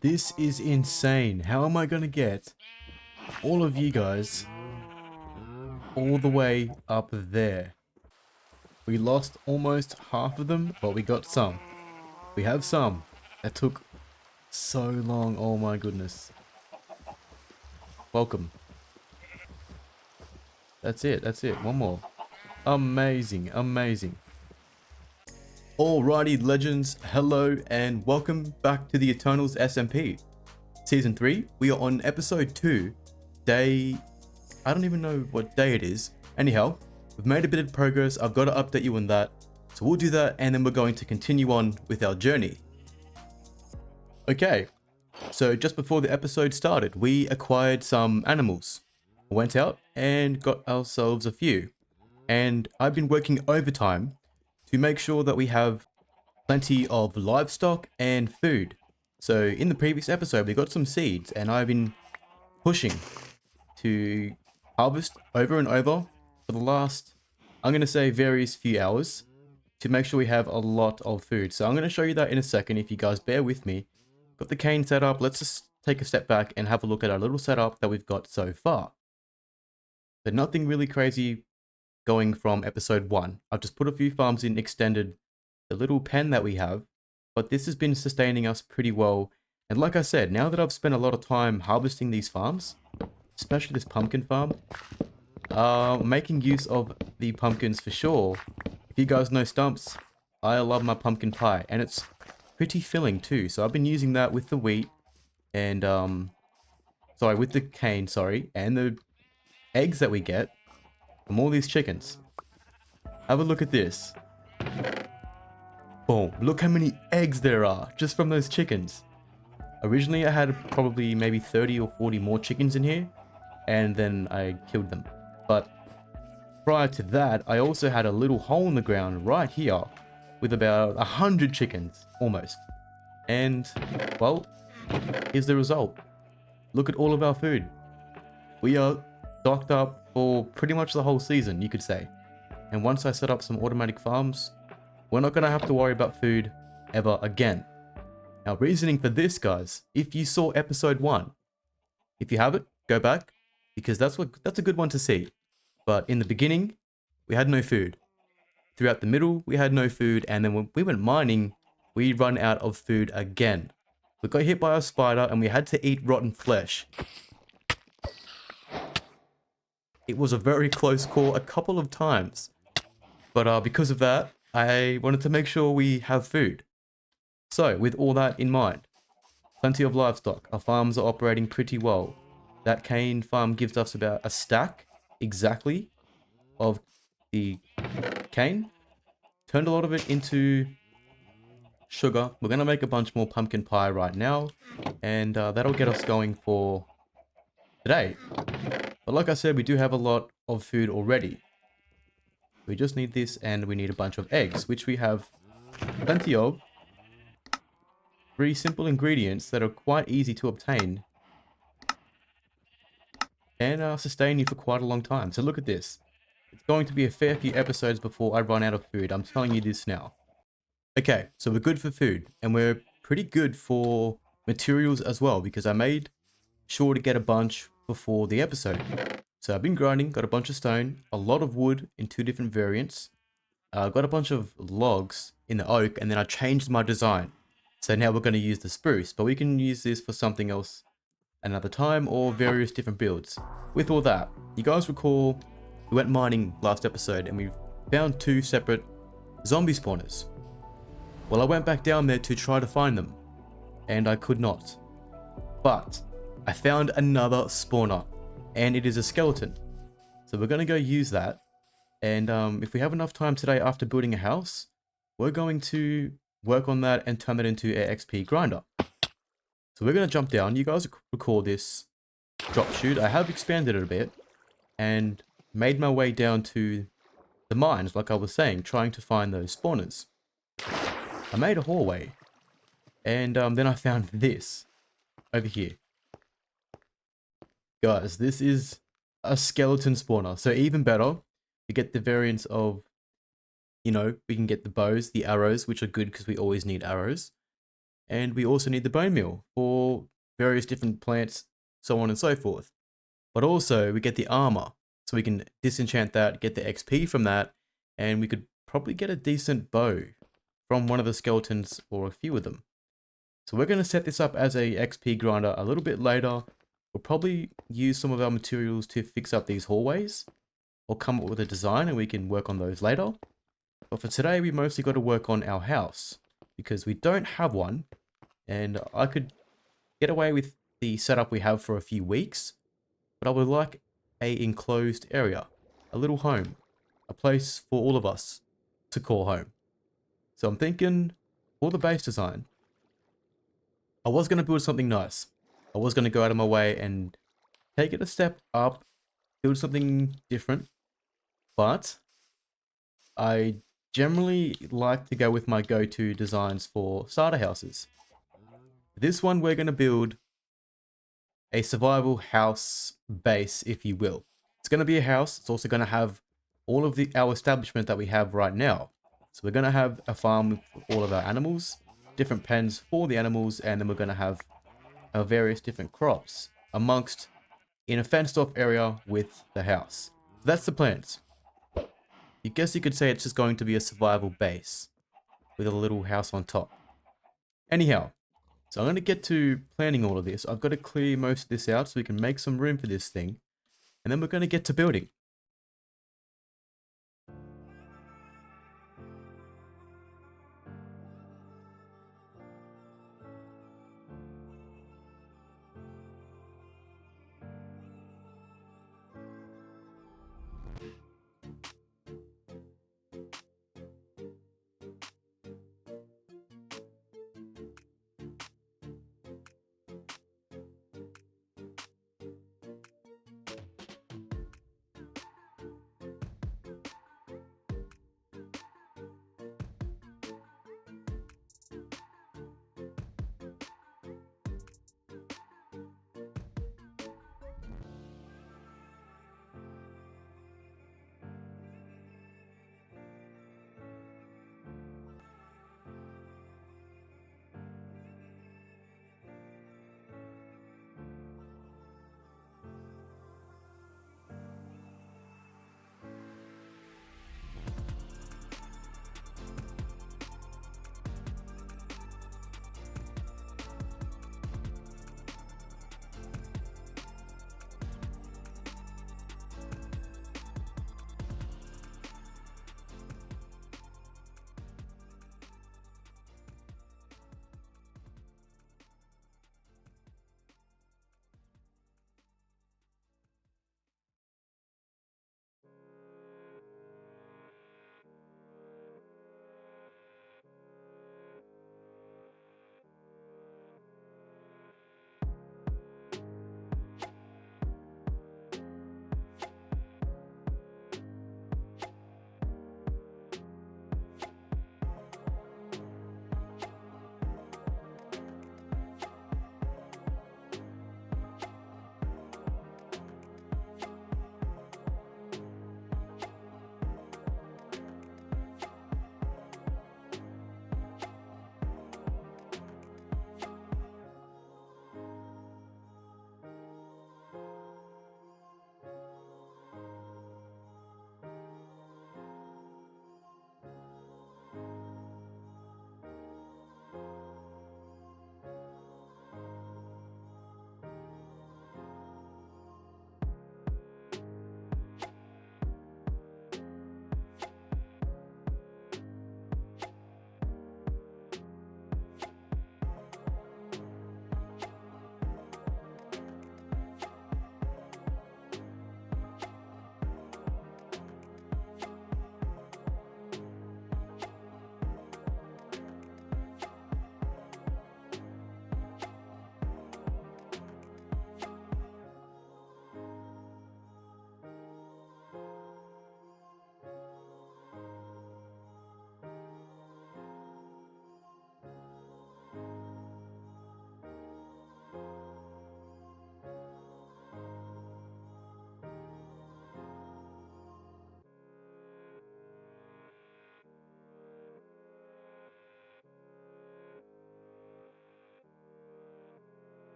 This is insane. How am I gonna get all of you guys all the way up there? We lost almost half of them, but we got some. We have some. That took so long. Oh my goodness. Welcome. That's it. That's it. One more. Amazing. Amazing. Alrighty, legends. Hello and welcome back to the Eternals SMP. Season 3. We are on episode 2. Day... I don't even know what day it is. Anyhow, we've made a bit of progress. I've got to update you on that. So we'll do that and then we're going to continue on with our journey. Okay, so just before the episode started, we acquired some animals. I went out and got ourselves a few. And I've been working overtime to make sure that we have plenty of livestock and food. So in the previous episode, we got some seeds and I've been pushing to harvest over and over for the last, I'm going to say, various few hours to make sure we have a lot of food. So I'm going to show you that in a second if you guys bear with me. Got the cane set up. Let's just take a step back and have a look at our little setup that we've got so far. So nothing really crazy going from episode 1. I've just put a few farms in, extended the little pen that we have, but this has been sustaining us pretty well. And like I said, now that I've spent a lot of time harvesting these farms, especially this pumpkin farm, making use of the pumpkins for sure. If you guys know Stumps, I love my pumpkin pie and it's pretty filling too. So I've been using that with the wheat and with the cane, and the eggs that we get from all these chickens. Have a look at this. Boom, look how many eggs there are just from those chickens. Originally I had probably maybe 30 or 40 more chickens in here and then I killed them. But prior to that, I also had a little hole in the ground right here with about 100 chickens almost. And well, here's the result. Look at all of our food. We are stocked up for pretty much the whole season, you could say. And once I set up some automatic farms, we're not going to have to worry about food ever again. Now, reasoning for this, guys, if you saw episode 1, if you haven't, go back, because that's a good one to see. But in the beginning, we had no food. Throughout the middle, we had no food, and then when we went mining, we run out of food again. We got hit by a spider, and we had to eat rotten flesh. It was a very close call a couple of times. But because of that, I wanted to make sure we have food. So, with all that in mind, plenty of livestock. Our farms are operating pretty well. That cane farm gives us about a stack exactly of the cane. Turned a lot of it into sugar. We're going to make a bunch more pumpkin pie right now. And that'll get us going for today. But like I said, we do have a lot of food already. We just need this and we need a bunch of eggs, which we have plenty of. 3 simple ingredients that are quite easy to obtain and sustain you for quite a long time. So look at this. It's going to be a fair few episodes before I run out of food. I'm telling you this now. Okay, so we're good for food and we're pretty good for materials as well because I made sure to get a bunch before the episode. So I've been grinding, got a bunch of stone, a lot of wood in 2 different variants. Got a bunch of logs in the oak and then I changed my design. So now we're going to use the spruce, but we can use this for something else another time or various different builds. With all that, you guys recall we went mining last episode and we found 2 separate zombie spawners. Well, I went back down there to try to find them and I could not. But I found another spawner and it is a skeleton. So we're going to go use that. And if we have enough time today after building a house, we're going to work on that and turn it into an XP grinder. So we're going to jump down. You guys recall this drop chute. I have expanded it a bit and made my way down to the mines, like I was saying, trying to find those spawners. I made a hallway and then I found this over here. Guys, this is a skeleton spawner. So even better, we get the variants of, you know, we can get the bows, the arrows, which are good because we always need arrows. And we also need the bone meal for various different plants, so on and so forth. But also we get the armor, so we can disenchant that, get the XP from that, and we could probably get a decent bow from one of the skeletons or a few of them. So we're going to set this up as a XP grinder a little bit later. We'll probably use some of our materials to fix up these hallways or come up with a design, and we can work on those later. But for today, we mostly got to work on our house because we don't have one, and I could get away with the setup we have for a few weeks, but I would like a enclosed area, a little home, a place for all of us to call home. So I'm thinking for the base design, I was going to build something nice. I was going to go out of my way and take it a step up, build something different, but I generally like to go with my go-to designs for starter houses. This one we're going to build a survival house base, if you will. It's going to be a house. It's also going to have all of our establishment that we have right now. So we're going to have a farm with all of our animals, different pens for the animals, and then we're going to have our various different crops amongst in a fenced off area with the house. So that's the plans. I guess you could say it's just going to be a survival base with a little house on top. Anyhow, so I'm going to get to planning all of this. I've got to clear most of this out so we can make some room for this thing. And then we're going to get to building.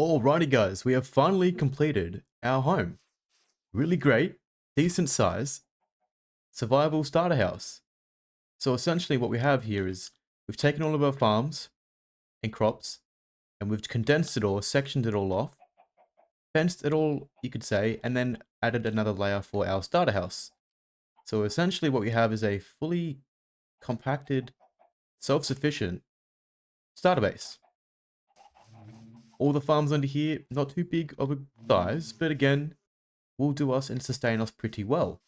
Alrighty guys, we have finally completed our home. Really great, decent size, survival starter house. So essentially what we have here is we've taken all of our farms and crops and we've condensed it all, sectioned it all off, fenced it all, you could say, and then added another layer for our starter house. So essentially what we have is a fully compacted, self-sufficient starter base. All the farms under here, not too big of a size, but again, will do us and sustain us pretty well.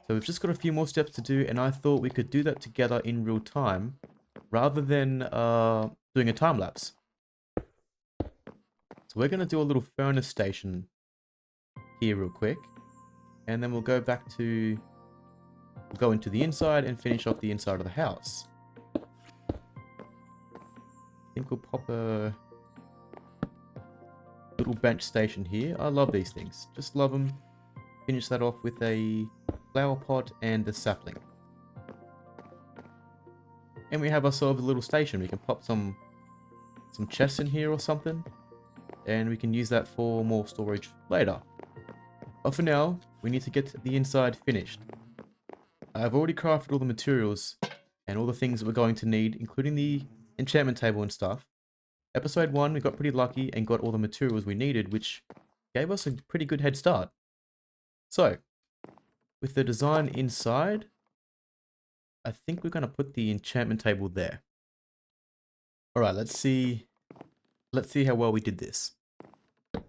So we've just got a few more steps to do, and I thought we could do that together in real time, rather than doing a time lapse. So we're going to do a little furnace station here real quick, and then we'll go back to, we'll go into the inside and finish off the inside of the house. I think we'll pop a little bench station here. I love these things, just love them. Finish that off with a flower pot and a sapling. And we have ourselves a little station. We can pop some chests in here or something, and we can use that for more storage later. But for now, we need to get the inside finished. I've already crafted all the materials and all the things that we're going to need, including the enchantment table and stuff. Episode 1, we got pretty lucky and got all the materials we needed, which gave us a pretty good head start. So, with the design inside, I think we're going to put the enchantment table there. Alright, let's see how well we did this. And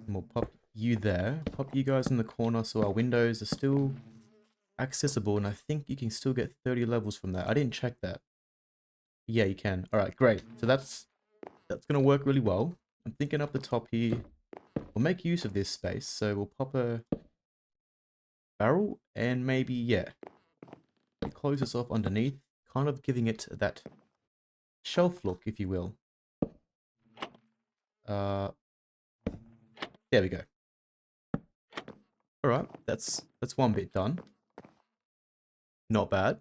we'll pop you there, pop you guys in the corner so our windows are still accessible, and I think you can still get 30 levels from that. I didn't check that. Yeah, you can. Alright, great. So that's going to work really well. I'm thinking up the top here, we'll make use of this space, so we'll pop a barrel and maybe, yeah, close this off underneath, kind of giving it that shelf look, if you will. There we go. Alright, that's one bit done. Not bad.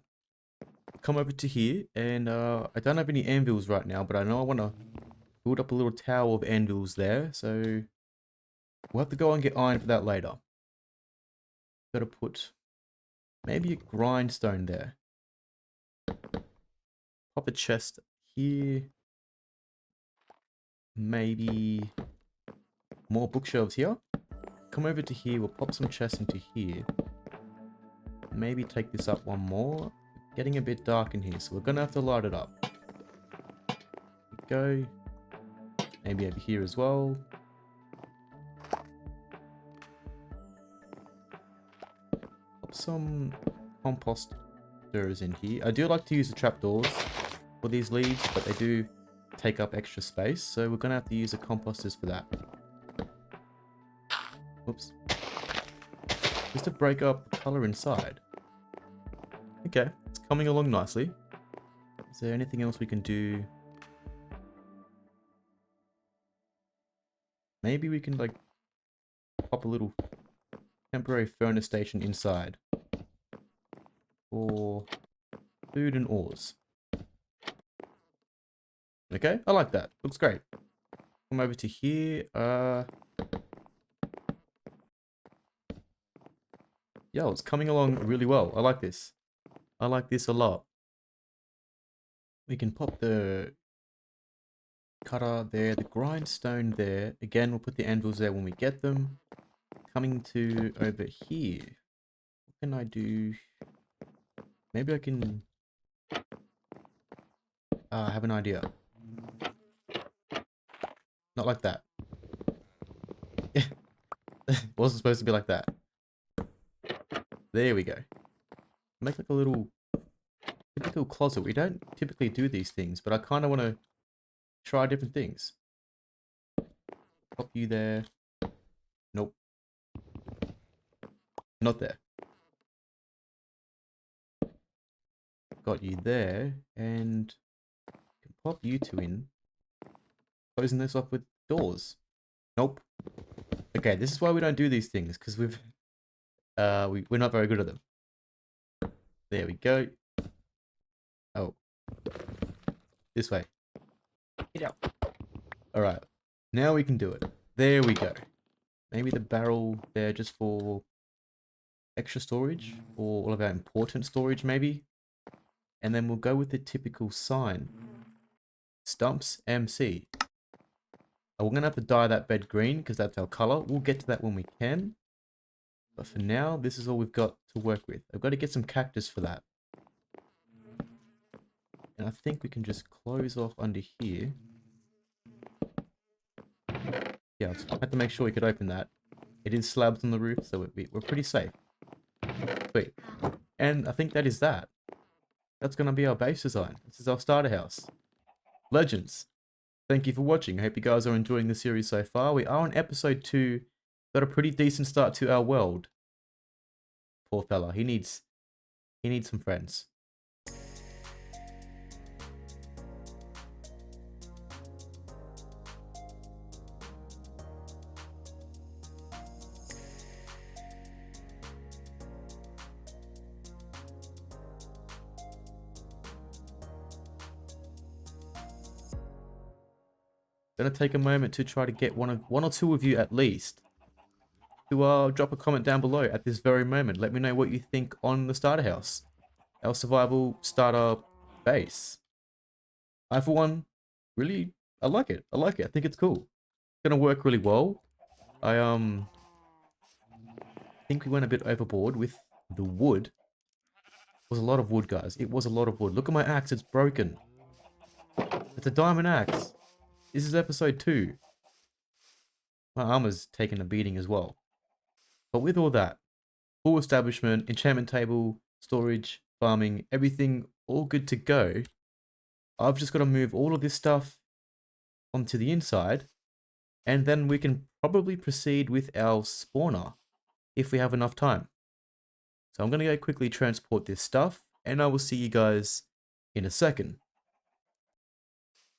Come over to here, and I don't have any anvils right now, but I know I want to build up a little tower of anvils there, so we'll have to go and get iron for that later. Gotta put maybe a grindstone there. Pop a chest here. Maybe more bookshelves here. Come over to here, we'll pop some chests into here. Maybe take this up one more. Getting a bit dark in here, so we're gonna have to light it up. There we go. Maybe over here as well. Pop some composters in here. I do like to use the trapdoors for these leaves, but they do take up extra space, so we're gonna have to use the composters for that. Oops. Just to break up the color inside. Okay, it's coming along nicely. Is there anything else we can do? Maybe we can, like, pop a little temporary furnace station inside. For food and ores. Okay, I like that. Looks great. Come over to here. Yo, it's coming along really well. I like this. I like this a lot. We can pop the cutter there, the grindstone there. Again, we'll put the anvils there when we get them. Coming to over here. What can I do? Maybe I can... I have an idea. Not like that. Wasn't supposed to be like that. There we go. Make like a little typical closet. We don't typically do these things, but I kind of want to try different things. Pop you there. Nope. Not there. Got you there, and can pop you two in. Closing this off with doors. Nope. Okay, this is why we don't do these things, because we're not very good at them. There we go. Oh. This way. Get out. All right. Now we can do it. There we go. Maybe the barrel there just for extra storage or all of our important storage maybe. And then we'll go with the typical sign. StumpsMC. We're going to have to dye that bed green because that's our color. We'll get to that when we can. But for now, this is all we've got to work with. I've got to get some cactus for that. And I think we can just close off under here. Yeah, I had to make sure we could open that. It is slabs on the roof, so we're pretty safe. Sweet. And I think that is that. That's going to be our base design. This is our starter house. Legends. Thank you for watching. I hope you guys are enjoying the series so far. We are on episode 2. Got a pretty decent start to our world. Poor fella. He needs some friends. Gonna take a moment to try to get one or two of you at least to drop a comment down below at this very moment. Let me know what you think on the starter house, our survival starter base. I for one I like it. I think it's cool. It's gonna work really well. I think we went a bit overboard with the wood. It was a lot of wood, guys. It was a lot of wood. Look at my axe, it's broken. It's a diamond axe. This is episode 2. My armor's taken a beating as well. But with all that, full establishment, enchantment table, storage, farming, everything all good to go. I've just got to move all of this stuff onto the inside. And then we can probably proceed with our spawner if we have enough time. So I'm going to go quickly transport this stuff. And I will see you guys in a second.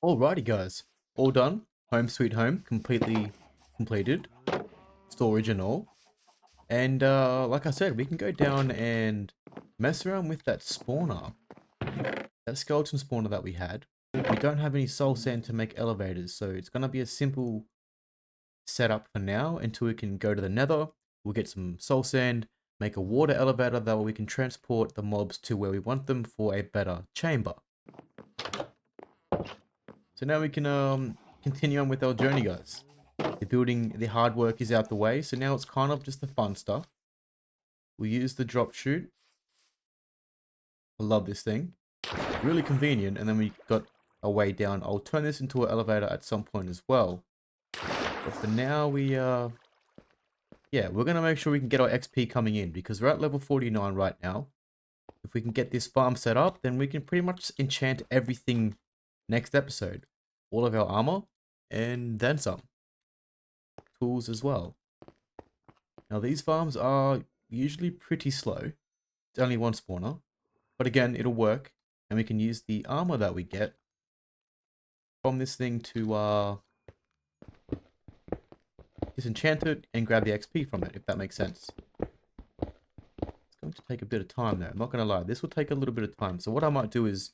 Alrighty guys. All done. Home sweet home. Completely completed. Storage and all. And like I said, we can go down and mess around with that spawner. That skeleton spawner that we had. We don't have any soul sand to make elevators. So it's going to be a simple setup for now until we can go to the nether. We'll get some soul sand. Make a water elevator that way we can transport the mobs to where we want them for a better chamber. So now we can continue on with our journey, guys. The building, the hard work is out the way, so now it's kind of just the fun stuff. We use the drop chute. I love this thing. Really convenient, and then we got a way down. I'll turn this into an elevator at some point as well. But for now, yeah, we're going to make sure we can get our XP coming in, because we're at level 49 right now. If we can get this farm set up, then we can pretty much enchant everything next episode. All of our armor, and then some. Tools as well. Now these farms are usually pretty slow. It's only one spawner. But again, it'll work. And we can use the armor that we get from this thing to disenchant it and grab the XP from it, if that makes sense. It's going to take a bit of time though. I'm not going to lie. This will take a little bit of time. So what I might do is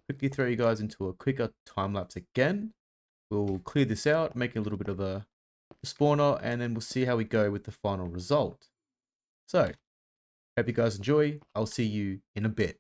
quickly throw you guys into a quicker time lapse again. We'll clear this out, make a little bit of a spawner, and then we'll see how we go with the final result. So, hope you guys enjoy. I'll see you in a bit.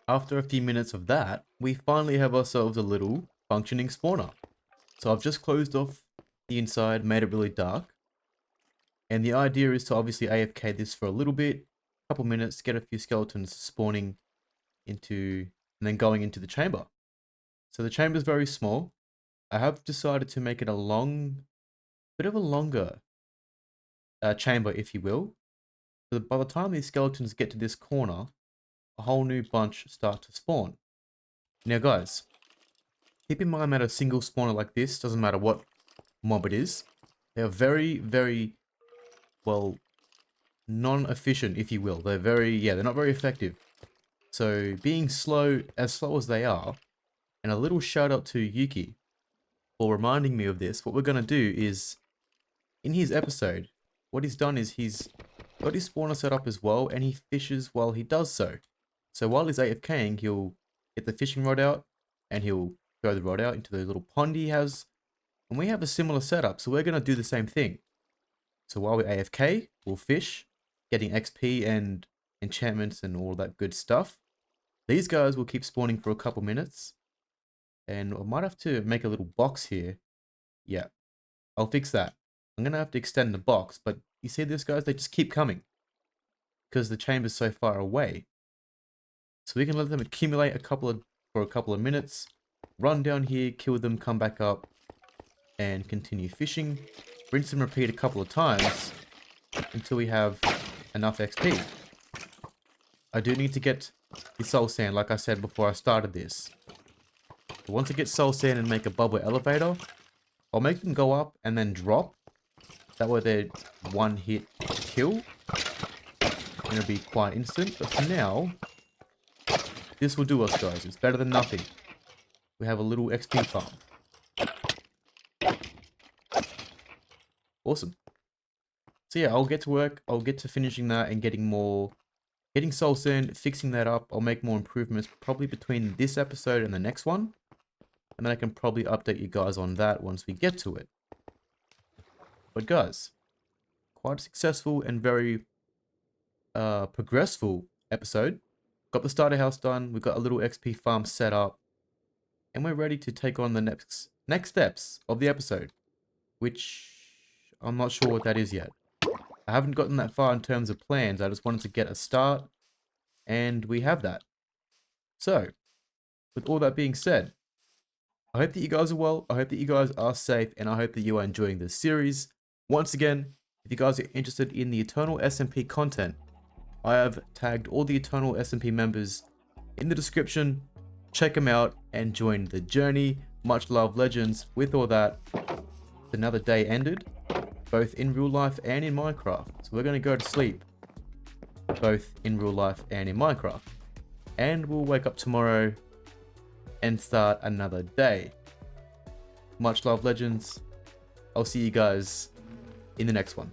After a few minutes of that, we finally have ourselves a little functioning spawner. So I've just closed off the inside, made it really dark. And the idea is to obviously AFK this for a little bit, a couple minutes, get a few skeletons spawning into, and then going into the chamber. So the chamber is very small. I have decided to make it a bit of a longer chamber, if you will. So by the time these skeletons get to this corner, a whole new bunch start to spawn. Now guys, keep in mind that a single spawner like this, doesn't matter what mob it is, they are very, very, well, non-efficient, if you will. They're they're not very effective. So being slow as they are, and a little shout out to Yuki for reminding me of this, what we're going to do is, in his episode, what he's done is he's got his spawner set up as well, and he fishes while he does so. So while he's AFKing, he'll get the fishing rod out, and he'll throw the rod out into the little pond he has. And we have a similar setup, so we're going to do the same thing. So while we AFK, we'll fish, getting XP and enchantments and all that good stuff. These guys will keep spawning for a couple minutes. And I might have to make a little box here. Yeah, I'll fix that. I'm going to have to extend the box, but you see this, guys? They just keep coming because the chamber's so far away. So we can let them accumulate for a couple of minutes, run down here, kill them, come back up, and continue fishing. Rinse and repeat a couple of times until we have enough XP. I do need to get the soul sand, like I said before I started this. But once I get soul sand and make a bubble elevator, I'll make them go up and then drop. That way they're one hit kill. And it'll be quite instant. But for now, this will do us, guys. It's better than nothing. We have a little XP farm. Awesome. So yeah, I'll get to work. I'll get to finishing that and getting soul sand, fixing that up. I'll make more improvements probably between this episode and the next one. And then I can probably update you guys on that once we get to it. But guys, quite a successful and very progressful episode. Got the starter house done. We've got a little XP farm set up. And we're ready to take on the next steps of the episode. Which I'm not sure what that is yet. I haven't gotten that far in terms of plans. I just wanted to get a start. And we have that. So, with all that being said, I hope that you guys are well. I hope that you guys are safe. And I hope that you are enjoying this series. Once again, if you guys are interested in the Eternal SMP content, I have tagged all the Eternal SMP members in the description. Check them out and join the journey. Much love, legends. With all that, another day ended, both in real life and in Minecraft. So we're going to go to sleep, both in real life and in Minecraft. And we'll wake up tomorrow and start another day. Much love, legends. I'll see you guys in the next one.